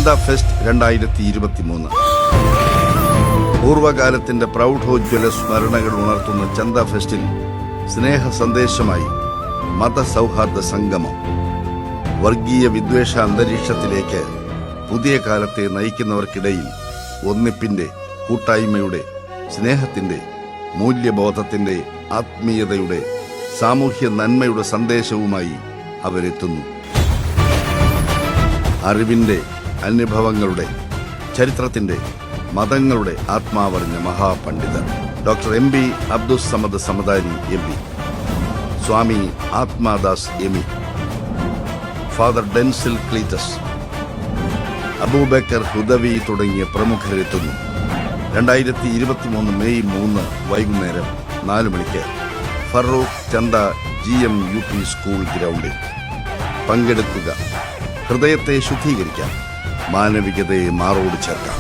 Chanda fest 2023. പൂർവകാലത്തിന്റെ പ്രൗഢോജ്വല സ്മരണകൾ ഉണർത്തുന്ന ചന്ദ ഫെസ്റ്റിൽ സ്നേഹ സന്ദേശമായി മതസൗഹാർദ്ദ സംഗമം. വർഗീയ വിദ്വേഷ അന്തരീക്ഷത്തിലേക്ക് പുതിയ കാലത്തെ നയിക്കുന്നവർക്കിടയിൽ ഒന്നിപ്പിന്റെ, കൂട്ടായ്മയുടെ, സ്നേഹത്തിന്റെ, മൂല്യബോധത്തിന്റെ, ആത്മീയതയുടെ, സാമൂഹ്യ നന്മയുടെ സന്ദേശവുമായി അവരെത്തുന്നു. അറിവിന്റെ, അനുഭവങ്ങളുടെ, ചരിത്രത്തിന്റെ, മതങ്ങളുടെ ആത്മാവറിഞ്ഞ മഹാപണ്ഡിതർ doctor MB Abdus Samad Samadani MP, Swami Atmadas Yami, father Denzil Cleetus, Abubakar Hudawi തുടങ്ങിയ പ്രമുഖരെത്തുന്നു. 2023 മെയ് 3 വൈകുന്നേരം 4 മണിക്ക് Farook Chanda GM UP school ഗ്രൗണ്ടിൽ. പങ്കെടുക്കുക. ഹൃദയത്തെ ശുദ്ധീകരിക്കാം, മാനവികതയെ മാറോട് ചേർക്കാം.